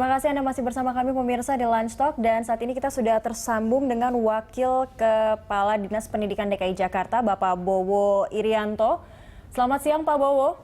Terima kasih Anda masih bersama kami pemirsa di Lunch Talk, dan saat ini kita sudah tersambung dengan Wakil Kepala Dinas Pendidikan DKI Jakarta, Bapak Bowo Irianto. Selamat siang Pak Bowo.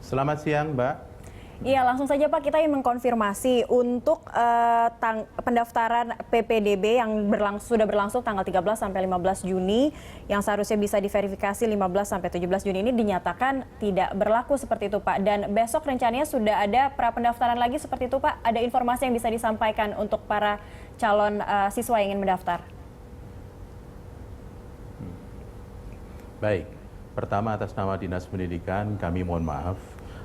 Selamat siang Mbak. Iya, langsung saja Pak, kita ingin mengkonfirmasi untuk pendaftaran PPDB yang sudah berlangsung tanggal 13 sampai 15 Juni yang seharusnya bisa diverifikasi 15 sampai 17 Juni ini dinyatakan tidak berlaku seperti itu Pak. Dan besok rencananya sudah ada pra pendaftaran lagi seperti itu Pak. Ada informasi yang bisa disampaikan untuk para calon siswa yang ingin mendaftar? Baik, pertama atas nama Dinas Pendidikan kami mohon maaf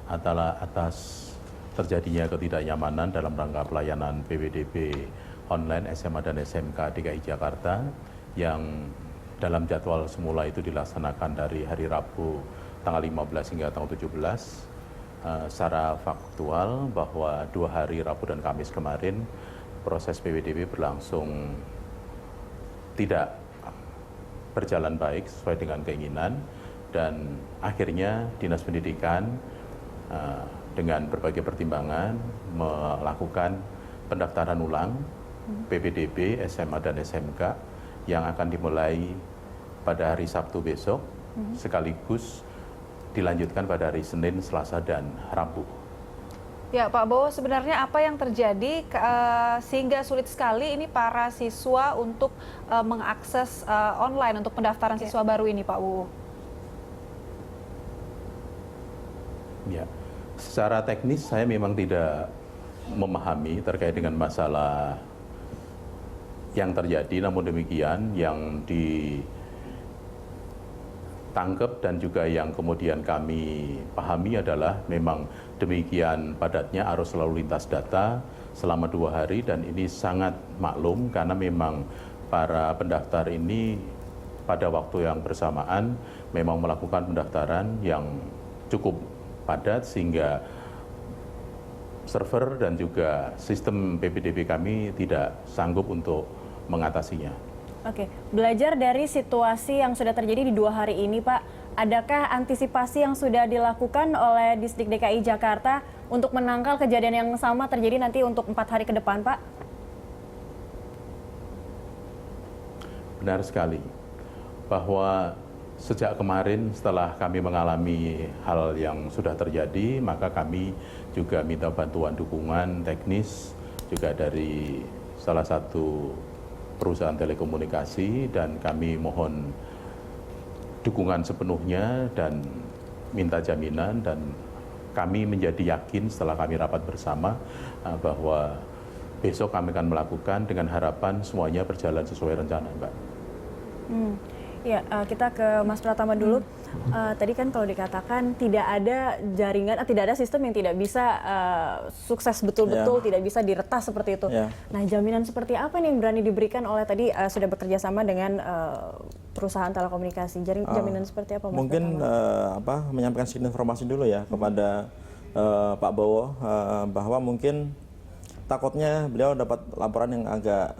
atas terjadinya ketidaknyamanan dalam rangka pelayanan PPDB online SMA dan SMK DKI Jakarta yang dalam jadwal semula itu dilaksanakan dari hari Rabu tanggal 15 hingga tanggal 17. Secara faktual bahwa 2 hari Rabu dan Kamis kemarin proses PPDB berlangsung tidak berjalan baik sesuai dengan keinginan, dan akhirnya Dinas Pendidikan dengan berbagai pertimbangan melakukan pendaftaran ulang PPDB SMA dan SMK yang akan dimulai pada hari Sabtu besok, sekaligus dilanjutkan pada hari Senin, Selasa, dan Rabu. Ya Pak Bowo, sebenarnya apa yang terjadi sehingga sulit sekali ini para siswa untuk mengakses online untuk pendaftaran siswa baru ini Pak Bowo? Ya, secara teknis saya memang tidak memahami terkait dengan masalah yang terjadi, namun demikian yang ditangkap dan juga yang kemudian kami pahami adalah memang demikian padatnya arus lalu lintas data selama 2 hari, dan ini sangat maklum karena memang para pendaftar ini pada waktu yang bersamaan memang melakukan pendaftaran yang cukup padat sehingga server dan juga sistem PPDB kami tidak sanggup untuk mengatasinya. Oke, belajar dari situasi yang sudah terjadi di 2 hari ini Pak, adakah antisipasi yang sudah dilakukan oleh Disdik DKI Jakarta untuk menangkal kejadian yang sama terjadi nanti untuk 4 hari ke depan Pak? Benar sekali bahwa sejak kemarin setelah kami mengalami hal yang sudah terjadi, maka kami juga minta bantuan dukungan teknis juga dari salah satu perusahaan telekomunikasi, dan kami mohon dukungan sepenuhnya dan minta jaminan, dan kami menjadi yakin setelah kami rapat bersama bahwa besok kami akan melakukan dengan harapan semuanya berjalan sesuai rencana, Mbak. Ya, kita ke Mas Pratama dulu. Tadi kan kalau dikatakan tidak ada jaringan, tidak ada sistem yang tidak bisa sukses betul-betul, tidak bisa diretas seperti itu. Nah, jaminan seperti apa nih yang berani diberikan oleh tadi sudah bekerja sama dengan perusahaan telekomunikasi? Jaminan seperti apa, Mas mungkin menyampaikan sedikit informasi dulu ya kepada Pak Bowo, bahwa mungkin takutnya beliau dapat laporan yang agak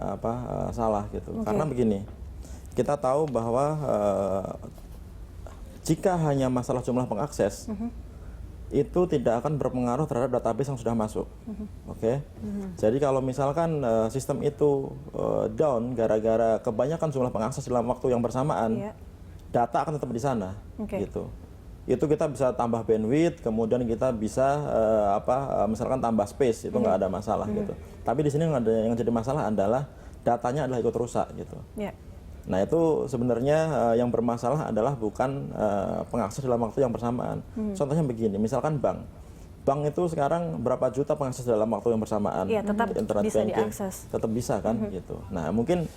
salah gitu. Karena begini, kita tahu bahwa jika hanya masalah jumlah pengakses, itu tidak akan berpengaruh terhadap database yang sudah masuk. Jadi kalau misalkan sistem itu down gara-gara kebanyakan jumlah pengakses dalam waktu yang bersamaan, data akan tetap di sana. Gitu. Itu kita bisa tambah bandwidth, kemudian kita bisa misalkan tambah space, itu nggak ada masalah gitu. Tapi di sini yang jadi masalah adalah datanya adalah ikut rusak gitu. Nah itu sebenarnya yang bermasalah adalah bukan pengakses dalam waktu yang bersamaan. Contohnya begini, misalkan bank itu sekarang berapa juta pengakses dalam waktu yang bersamaan, tetap internet bisa banking, diakses. tetap bisa kan gitu. Nah mungkin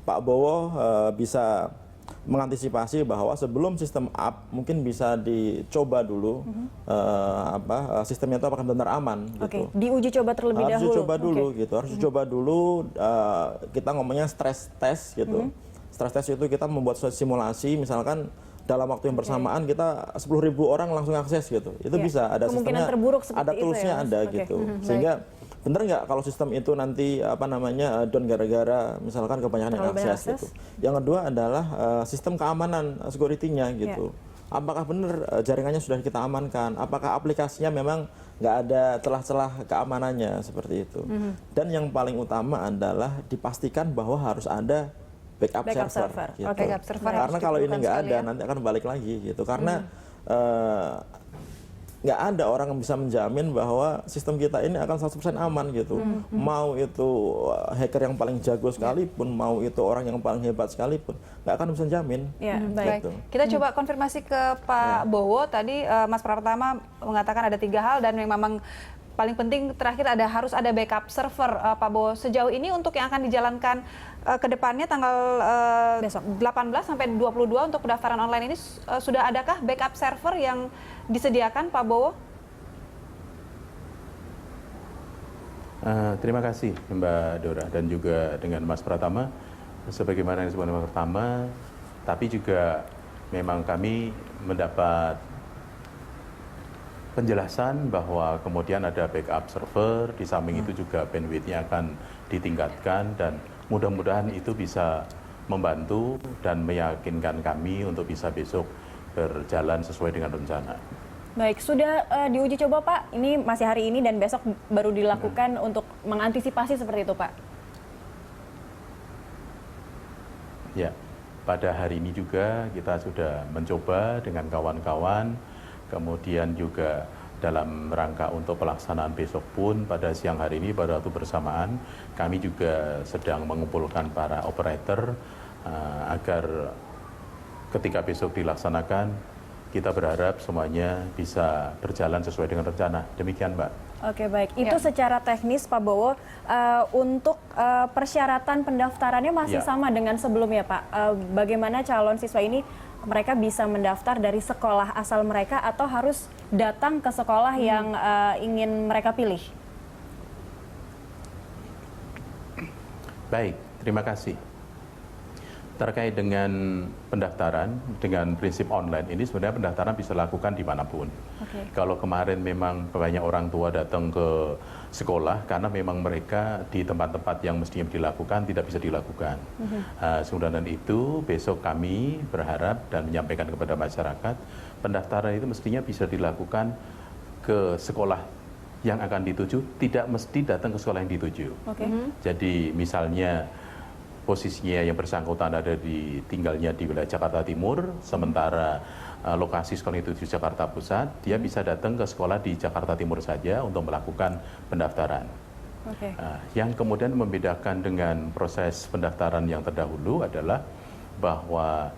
Pak Bowo bisa mengantisipasi bahwa sebelum sistem up mungkin bisa dicoba dulu sistemnya itu apakah benar aman gitu. Diuji coba terlebih dahulu. Harus dicoba dulu gitu. Harus dicoba dulu, kita ngomongnya stress test gitu. Stress test itu kita membuat simulasi, misalkan dalam waktu yang bersamaan kita 10.000 orang langsung akses gitu. Itu bisa ada sistemnya, ada toolsnya ada gitu. Sehingga bener nggak kalau sistem itu nanti down gara-gara misalkan kebanyakan yang akses gitu. Yang kedua adalah sistem keamanan security-nya gitu. apakah benar jaringannya sudah kita amankan, apakah aplikasinya memang nggak ada celah-celah keamanannya seperti itu. Dan yang paling utama adalah dipastikan bahwa harus ada backup server. Gitu. Oke. Backup server Karena harus kalau ini diperlukan nggak sekali ada ya. nanti akan balik lagi gitu. Karena nggak ada orang yang bisa menjamin bahwa sistem kita ini akan 100% aman gitu. Mau itu hacker yang paling jago sekalipun, mau itu orang yang paling hebat sekalipun, nggak akan bisa jamin. Ya, Baik, baik. kita coba konfirmasi ke Pak Bowo. Tadi Mas Pratama mengatakan ada 3 hal dan yang memang paling penting terakhir harus ada backup server. Pak Bowo, sejauh ini untuk yang akan dijalankan ke depannya tanggal Besok. 18 sampai 22 untuk pendaftaran online ini sudah adakah backup server yang disediakan, Pak Bowo? Terima kasih Mbak Dora dan juga dengan Mas Pratama. Sebagaimana yang disebutkan Mas Pratama, tapi juga memang kami mendapat penjelasan bahwa kemudian ada backup server, di samping itu juga bandwidth-nya akan ditingkatkan dan mudah-mudahan itu bisa membantu dan meyakinkan kami untuk bisa besok berjalan sesuai dengan rencana. Baik, sudah diuji coba Pak? Ini masih hari ini dan besok baru dilakukan untuk mengantisipasi seperti itu Pak? Ya, pada hari ini juga kita sudah mencoba dengan kawan-kawan, kemudian juga dalam rangka untuk pelaksanaan besok pun pada siang hari ini pada waktu bersamaan kami juga sedang mengumpulkan para operator agar ketika besok dilaksanakan kita berharap semuanya bisa berjalan sesuai dengan rencana. Demikian Mbak. Oke baik, itu secara teknis Pak Bowo, untuk persyaratan pendaftarannya masih sama dengan sebelumnya Pak. Bagaimana calon siswa ini mereka bisa mendaftar dari sekolah asal mereka atau harus datang ke sekolah yang ingin mereka pilih? Baik, terima kasih. Terkait dengan pendaftaran dengan prinsip online ini sebenarnya pendaftaran bisa dilakukan dimanapun. Kalau kemarin memang banyak orang tua datang ke sekolah karena memang mereka di tempat-tempat yang mestinya dilakukan tidak bisa dilakukan. Sebenarnya itu besok kami berharap dan menyampaikan kepada masyarakat pendaftaran itu mestinya bisa dilakukan ke sekolah yang akan dituju, tidak mesti datang ke sekolah yang dituju. Jadi misalnya posisinya yang bersangkutan tinggalnya di wilayah Jakarta Timur, sementara lokasi sekolah itu di Jakarta Pusat, dia bisa datang ke sekolah di Jakarta Timur saja untuk melakukan pendaftaran. Yang kemudian membedakan dengan proses pendaftaran yang terdahulu adalah bahwa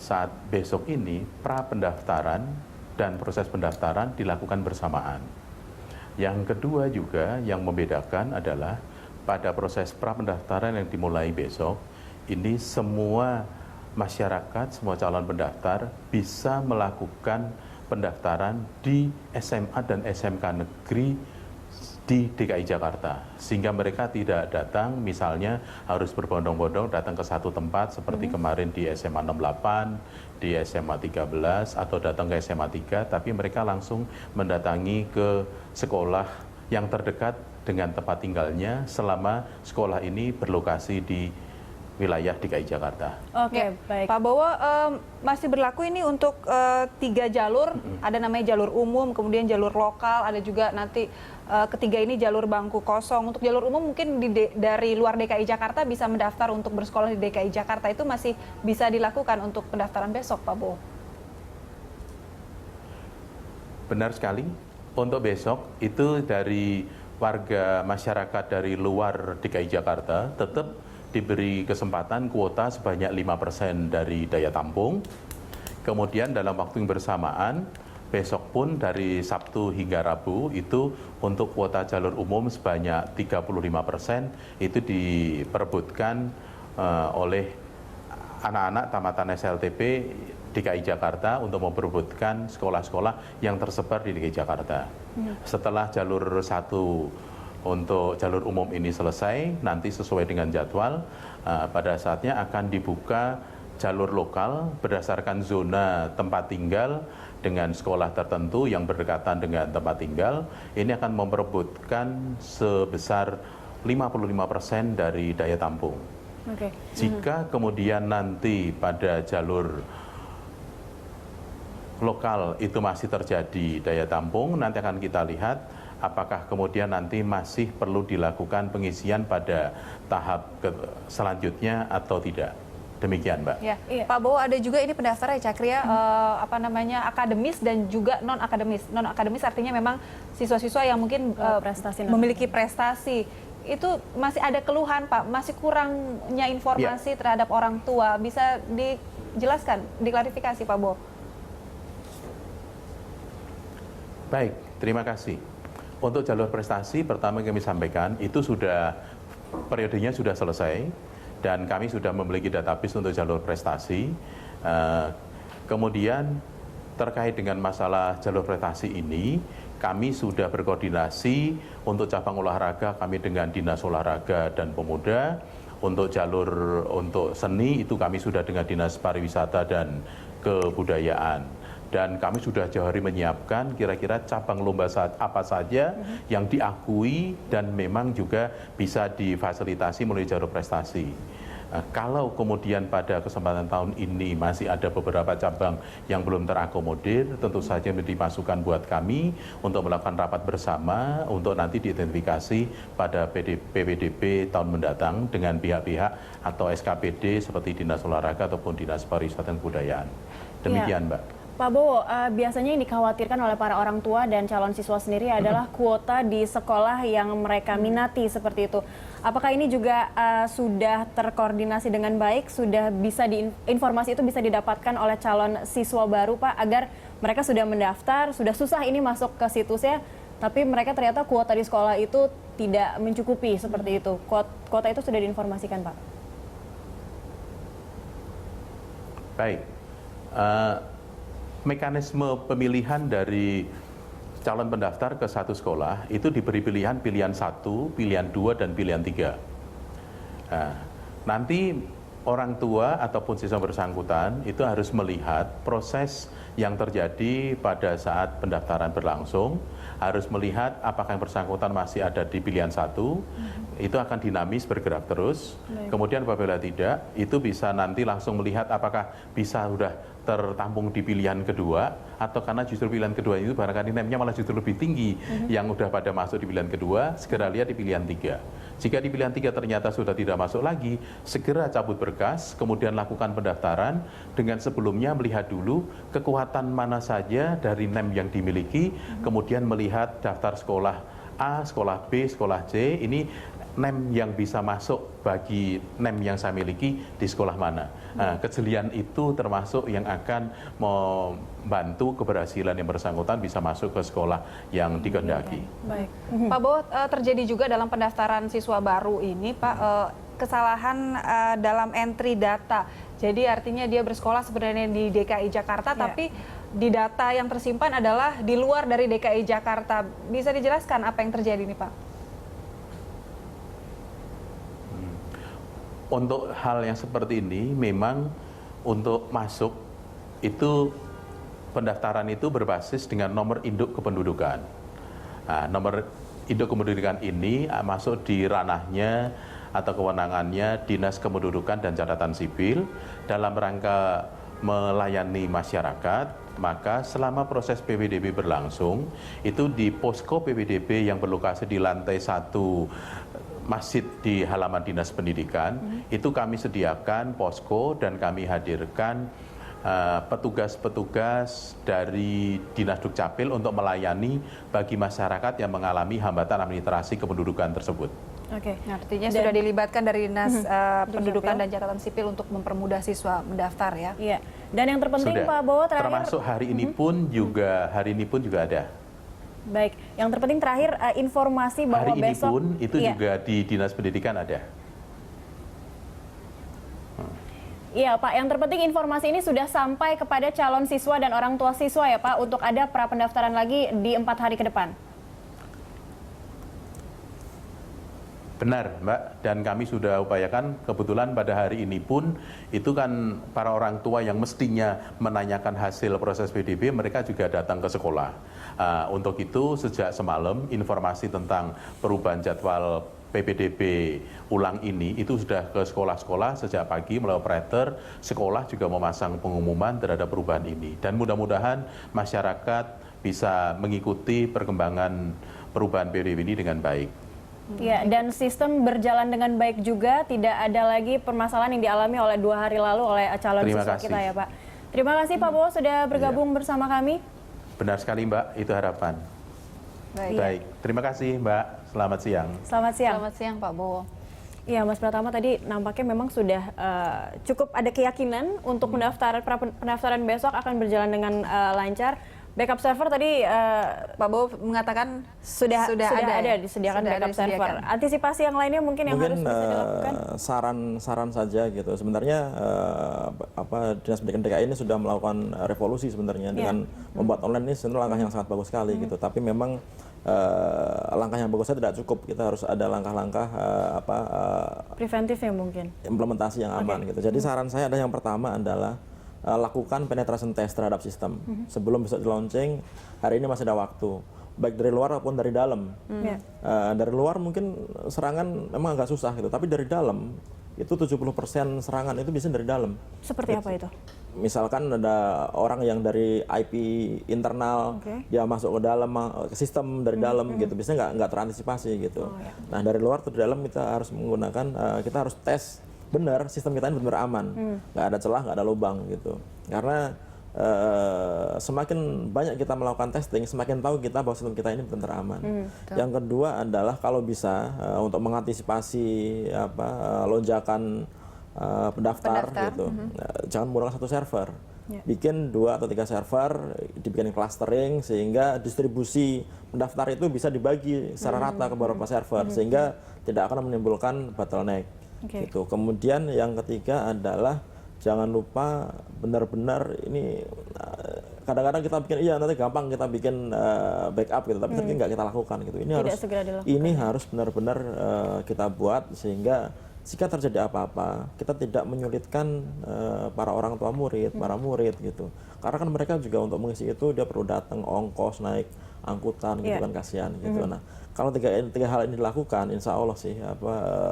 saat besok ini pra pendaftaran dan proses pendaftaran dilakukan bersamaan. Yang kedua juga yang membedakan adalah pada proses pra-pendaftaran yang dimulai besok, ini semua masyarakat, semua calon pendaftar bisa melakukan pendaftaran di SMA dan SMK negeri di DKI Jakarta. Sehingga mereka tidak datang, misalnya harus berbondong-bondong datang ke satu tempat seperti kemarin di SMA 68, di SMA 13, atau datang ke SMA 3, tapi mereka langsung mendatangi ke sekolah yang terdekat dengan tempat tinggalnya selama sekolah ini berlokasi di wilayah DKI Jakarta. Baik. Pak Bowo, masih berlaku ini untuk 3 jalur, ada namanya jalur umum, kemudian jalur lokal, ada juga nanti ketiga ini jalur bangku kosong. Untuk jalur umum mungkin dari luar DKI Jakarta bisa mendaftar untuk bersekolah di DKI Jakarta, itu masih bisa dilakukan untuk pendaftaran besok, Pak Bowo? Benar sekali, untuk besok itu dari warga masyarakat dari luar DKI Jakarta tetap diberi kesempatan kuota sebanyak 5% dari daya tampung. Kemudian dalam waktu yang bersamaan, besok pun dari Sabtu hingga Rabu itu untuk kuota jalur umum sebanyak 35% itu diperebutkan oleh anak-anak tamatan SLTP DKI Jakarta untuk memperebutkan sekolah-sekolah yang tersebar di DKI Jakarta. Setelah jalur 1 untuk jalur umum ini selesai, nanti sesuai dengan jadwal, pada saatnya akan dibuka jalur lokal berdasarkan zona tempat tinggal dengan sekolah tertentu yang berdekatan dengan tempat tinggal. Ini akan memperebutkan sebesar 55% dari daya tampung. Jika kemudian nanti pada jalur lokal itu masih terjadi daya tampung, nanti akan kita lihat apakah kemudian nanti masih perlu dilakukan pengisian pada tahap selanjutnya atau tidak. Demikian, Mbak. Ya, Pak Bowo, ada juga ini pendaftaran Cakria akademis dan juga non akademis. Non akademis artinya memang siswa-siswa yang mungkin memiliki prestasi. Itu masih ada keluhan, Pak, masih kurangnya informasi terhadap orang tua. Bisa dijelaskan, diklarifikasi, Pak Bowo? Baik, terima kasih. Untuk jalur prestasi, pertama kami sampaikan, itu sudah periodenya sudah selesai, dan kami sudah memiliki database untuk jalur prestasi. Kemudian terkait dengan masalah jalur prestasi ini, kami sudah berkoordinasi untuk cabang olahraga kami dengan Dinas Olahraga dan Pemuda. Untuk jalur untuk seni itu kami sudah dengan Dinas Pariwisata dan Kebudayaan. Dan kami sudah jauh hari menyiapkan kira-kira cabang lomba apa saja yang diakui dan memang juga bisa difasilitasi melalui jalur prestasi. Kalau kemudian pada kesempatan tahun ini masih ada beberapa cabang yang belum terakomodir, tentu saja menjadi masukan buat kami untuk melakukan rapat bersama untuk nanti diidentifikasi pada PPDB tahun mendatang dengan pihak-pihak atau SKPD seperti Dinas Olahraga ataupun Dinas Pariwisata dan Kebudayaan. Demikian, Mbak. Pak Bowo, biasanya yang dikhawatirkan oleh para orang tua dan calon siswa sendiri adalah kuota di sekolah yang mereka minati seperti itu. Apakah ini juga sudah terkoordinasi dengan baik, sudah bisa informasi itu bisa didapatkan oleh calon siswa baru, Pak, agar mereka sudah mendaftar, sudah susah ini masuk ke situsnya, tapi mereka ternyata kuota di sekolah itu tidak mencukupi seperti itu. Kuota itu sudah diinformasikan, Pak? Baik. Mekanisme pemilihan dari calon pendaftar ke satu sekolah itu diberi pilihan 1, pilihan 2, dan pilihan 3. Nah, nanti orang tua ataupun siswa bersangkutan itu harus melihat proses yang terjadi pada saat pendaftaran berlangsung, harus melihat apakah yang bersangkutan masih ada di pilihan 1, itu akan dinamis bergerak terus. Kemudian apabila tidak, itu bisa nanti langsung melihat apakah bisa sudah tertampung di pilihan kedua, atau karena justru pilihan kedua itu barangkali NEM-nya malah justru lebih tinggi yang udah pada masuk di pilihan kedua, segera lihat di pilihan 3. Jika di pilihan 3 ternyata sudah tidak masuk lagi, segera cabut berkas, kemudian lakukan pendaftaran dengan sebelumnya melihat dulu kekuatan mana saja dari NEM yang dimiliki, kemudian melihat daftar sekolah A, sekolah B, sekolah C, ini NEM yang bisa masuk bagi NEM yang saya miliki di sekolah mana. Nah, kejelian itu termasuk yang akan membantu keberhasilan yang bersangkutan bisa masuk ke sekolah yang dikehendaki. Baik. Pak Bowo, terjadi juga dalam pendaftaran siswa baru ini, Pak, kesalahan dalam entry data. Jadi artinya dia bersekolah sebenarnya di DKI Jakarta, tapi di data yang tersimpan adalah di luar dari DKI Jakarta. Bisa dijelaskan apa yang terjadi nih, Pak? Untuk hal yang seperti ini, memang untuk masuk itu pendaftaran itu berbasis dengan nomor induk kependudukan. Nah, nomor induk kependudukan ini masuk di ranahnya atau kewenangannya Dinas Kependudukan dan Catatan Sipil dalam rangka melayani masyarakat. Maka selama proses PPDB berlangsung, itu di posko PPDB yang berlokasi di lantai 1 masjid di halaman Dinas Pendidikan, itu kami sediakan posko dan kami hadirkan petugas-petugas dari Dinas Dukcapil untuk melayani bagi masyarakat yang mengalami hambatan administrasi kependudukan tersebut. Oke, artinya sudah dilibatkan dari Dinas Pendudukan dan Catatan Sipil untuk mempermudah siswa mendaftar ya. Iya. Dan yang terpenting Pak Bowo terakhir, termasuk hari ini pun juga ada. Baik, yang terpenting terakhir informasi bahwa hari besok ini pun itu juga di Dinas Pendidikan ada. Iya Pak, yang terpenting informasi ini sudah sampai kepada calon siswa dan orang tua siswa ya Pak, untuk ada pra pendaftaran lagi di 4 hari ke depan. Benar Mbak, dan kami sudah upayakan, kebetulan pada hari ini pun itu kan para orang tua yang mestinya menanyakan hasil proses PDB, mereka juga datang ke sekolah. Untuk itu sejak semalam informasi tentang perubahan jadwal PPDB ulang ini itu sudah ke sekolah-sekolah sejak pagi melalui operator, sekolah juga memasang pengumuman terhadap perubahan ini. Dan mudah-mudahan masyarakat bisa mengikuti perkembangan perubahan PPDB ini dengan baik. Ya, dan sistem berjalan dengan baik juga, tidak ada lagi permasalahan yang dialami oleh 2 hari lalu oleh calon Terima siswa kasih. kita ya Pak. Terima kasih Pak Bowo sudah bergabung bersama kami. Benar sekali Mbak, itu harapan. Baik, terima kasih Mbak. Selamat siang. Selamat siang. Selamat siang Pak Bowo. Iya, Mas Pratama tadi nampaknya memang sudah cukup ada keyakinan untuk pendaftaran besok akan berjalan dengan lancar. Backup server tadi Pak Bowo mengatakan sudah ada disediakan Sudah backup ada server. disediakan. Antisipasi yang lainnya mungkin yang harus bisa dilakukan. saran saja gitu. Sebenarnya Dinas Pendidikan DKI ini sudah melakukan revolusi sebenarnya dengan membuat online ini sebenarnya langkah yang sangat bagus sekali gitu. Tapi memang langkah yang bagusnya tidak cukup. Kita harus ada langkah-langkah Preventifnya mungkin. implementasi yang aman gitu. Jadi saran saya ada yang pertama adalah lakukan penetration test terhadap sistem sebelum besok di launching. Hari ini masih ada waktu, baik dari luar maupun dari dalam. Dari luar mungkin serangan memang agak susah gitu, tapi dari dalam itu 70% serangan itu bisa dari dalam. Seperti apa itu? Misalkan ada orang yang dari IP internal, dia masuk ke dalam ke sistem dari dalam gitu, biasanya nggak terantisipasi gitu. Nah dari luar ke dalam kita harus menggunakan, kita harus tes benar sistem kita ini benar aman, nggak ada celah, nggak ada lubang gitu. Karena semakin banyak kita melakukan testing, semakin tahu kita bahwa sistem kita ini benar aman. Yang kedua adalah kalau bisa untuk mengantisipasi lonjakan pendaftar. Gitu, jangan menggunakan satu server, bikin 2 atau 3 server, dibikin clustering sehingga distribusi pendaftar itu bisa dibagi secara rata ke beberapa server sehingga tidak akan menimbulkan bottleneck. Gitu. Kemudian yang ketiga adalah jangan lupa benar-benar ini kadang-kadang kita bikin nanti gampang kita bikin backup gitu, tapi ternyata nggak kita lakukan gitu. Ini harus benar-benar kita buat sehingga jika terjadi apa-apa kita tidak menyulitkan para orang tua murid, para murid gitu. Karena kan mereka juga untuk mengisi itu dia perlu datang ongkos naik angkutan gitu kan, kasihan gitu. Nah kalau tiga hal ini dilakukan, insya Allah sih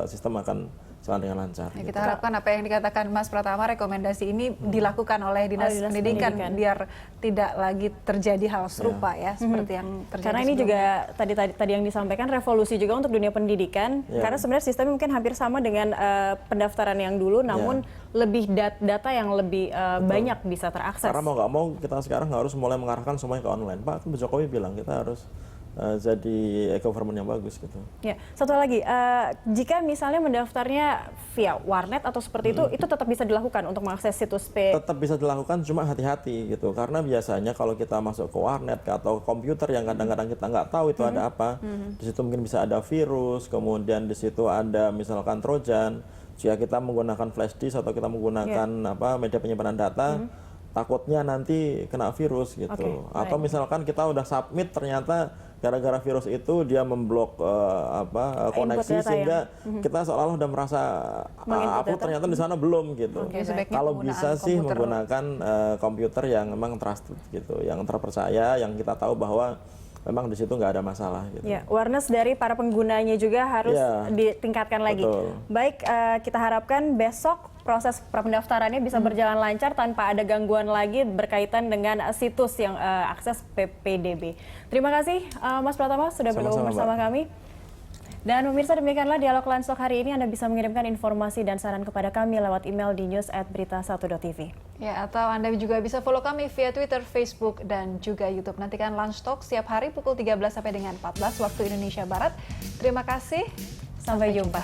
sistem akan jalan dengan lancar. Ya, kita harapkan apa yang dikatakan Mas Pratama, rekomendasi ini dilakukan oleh Dinas Pendidikan biar tidak lagi terjadi hal serupa ya seperti yang terjadi. Karena ini juga tadi yang disampaikan revolusi juga untuk dunia pendidikan. Karena sebenarnya sistemnya mungkin hampir sama dengan pendaftaran yang dulu, namun lebih data yang lebih banyak bisa terakses. Karena mau nggak mau kita sekarang harus mulai mengarahkan semuanya ke online. Pak Jokowi bilang kita harus jadi e-government yang bagus gitu. Ya, satu lagi, jika misalnya mendaftarnya via warnet atau seperti itu tetap bisa dilakukan untuk mengakses situs P. Tetap bisa dilakukan, cuma hati-hati gitu. Karena biasanya kalau kita masuk ke warnet atau komputer yang kadang-kadang kita nggak tahu itu ada apa, di situ mungkin bisa ada virus, kemudian di situ ada misalkan trojan. Jika kita menggunakan flash disk atau kita menggunakan media penyimpanan data, takutnya nanti kena virus gitu. Atau misalkan kita udah submit ternyata gara-gara virus itu dia memblok koneksi sehingga kita seolah-olah udah merasa upload ternyata di sana belum gitu. Kalau bisa sih menggunakan komputer yang memang trusted gitu, yang terpercaya, yang kita tahu bahwa memang di situ nggak ada masalah gitu. Ya, awareness dari para penggunanya juga harus ditingkatkan lagi. Baik, kita harapkan besok proses prapendaftarannya bisa berjalan lancar tanpa ada gangguan lagi berkaitan dengan situs yang akses PPDB. Terima kasih Mas Pratama sudah bergabung bersama kami. Dan pemirsa, demikianlah dialog Landstalk hari ini. Anda bisa mengirimkan informasi dan saran kepada kami lewat email di news@berita1.tv. Ya, atau Anda juga bisa follow kami via Twitter, Facebook, dan juga YouTube. Nantikan Landstalk setiap hari pukul 13 sampai dengan 14 waktu Indonesia Barat. Terima kasih. Sampai jumpa.